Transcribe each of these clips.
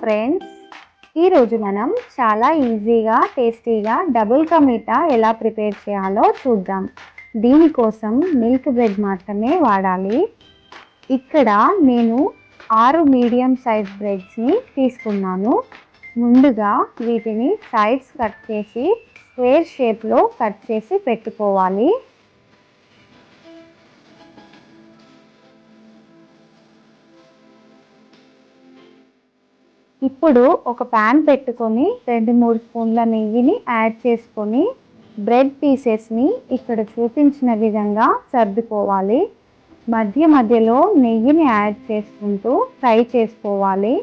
Friends, ఈరోజు మనం చాలా ఈజీగా టేస్టీగా డబుల్ కా మీఠా ఎలా ప్రిపేర్ చేయాలో చూద్దాం. దీనికోసం మిల్క్ బ్రెడ్ మాత్రమే వాడాలి. ఇక్కడ నేను 6 మీడియం సైజ్ బ్రెడ్స్ని తీసుకున్నాను. ముందుగా వీటిని సైడ్స్ కట్ చేసి స్క్వేర్ షేప్లో కట్ చేసి పెట్టుకోవాలి. ఇప్పుడు ఒక ప్యాన్ పెట్టుకొని 2-3 స్పూన్ల నెయ్యిని యాడ్ చేసుకొని బ్రెడ్ పీసెస్ని ఇక్కడ చూపించిన విధంగా సర్దుకోవాలి. మధ్య మధ్యలో నెయ్యిని యాడ్ చేసుకుంటూ ఫ్రై చేసుకోవాలి.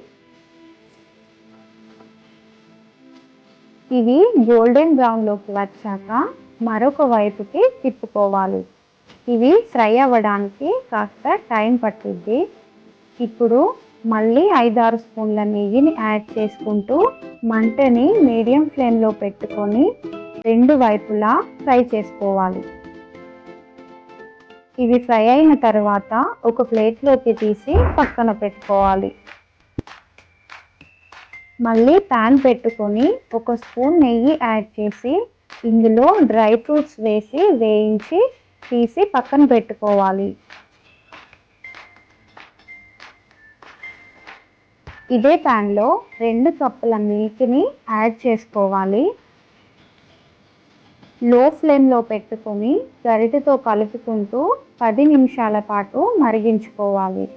ఇవి గోల్డెన్ బ్రౌన్లోకి వచ్చాక మరొక వైపుకి తిప్పుకోవాలి. ఇవి ఫ్రై అవ్వడానికి కాస్త టైం పట్టుద్ది. ఇప్పుడు మళ్ళీ 5-6 స్పూన్ల నెయ్యిని యాడ్ చేసుకుంటూ మంటని మీడియం ఫ్లేమ్లో పెట్టుకొని 2 వైపులా ఫ్రై చేసుకోవాలి. ఇవి ఫ్రై అయిన తర్వాత ఒక ప్లేట్లోకి తీసి పక్కన పెట్టుకోవాలి. మళ్ళీ ప్యాన్ పెట్టుకొని 1 స్పూన్ నెయ్యి యాడ్ చేసి ఇందులో డ్రై ఫ్రూట్స్ వేసి వేయించి తీసి పక్కన పెట్టుకోవాలి. ఇదే ప్యాన్లో 2 కప్పుల మిల్క్ని యాడ్ చేసుకోవాలి. లో ఫ్లేమ్లో పెట్టుకొని గరిటెతో కలుపుకుంటూ 10 నిమిషాల పాటు మరిగించుకోవాలి.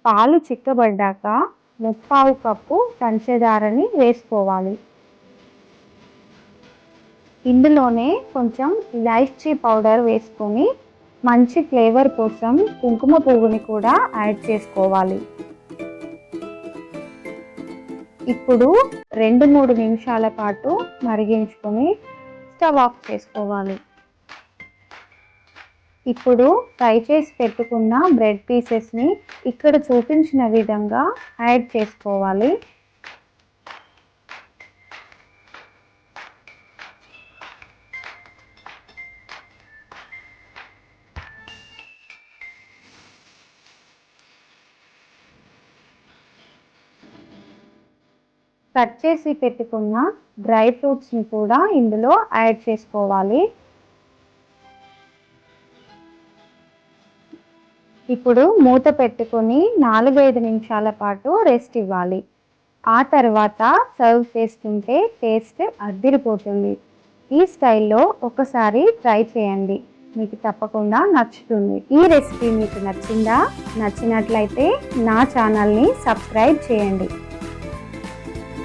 పాలు చిక్కబడ్డాక 3/4 కప్పు పంచదారని వేసుకోవాలి. ఇందులోనే కొంచెం ఇలాచీ పౌడర్ వేసుకొని మంచి ఫ్లేవర్ కోసం కుంకుమ పువ్వుని కూడా యాడ్ చేసుకోవాలి. ఇప్పుడు 2-3 నిమిషాల పాటు మరిగించుకొని స్టవ్ ఆఫ్ చేసుకోవాలి. ఇప్పుడు ఫ్రై చేసి పెట్టుకున్న బ్రెడ్ పీసెస్ని ఇక్కడ చూపించిన విధంగా యాడ్ చేసుకోవాలి. కట్ చేసి పెట్టుకున్న డ్రై ఫ్రూట్స్ని కూడా ఇందులో యాడ్ చేసుకోవాలి. ఇప్పుడు మూత పెట్టుకొని 4-5 నిమిషాల పాటు రెస్ట్ ఇవ్వాలి. ఆ తర్వాత సర్వ్ చేసుకుంటే టేస్ట్ అదిరిపోతుంది. ఈ స్టైల్లో ఒకసారి ట్రై చేయండి, మీకు తప్పకుండా నచ్చుతుంది. ఈ రెసిపీ మీకు నచ్చినట్లయితే నా ఛానల్ని సబ్స్క్రైబ్ చేయండి.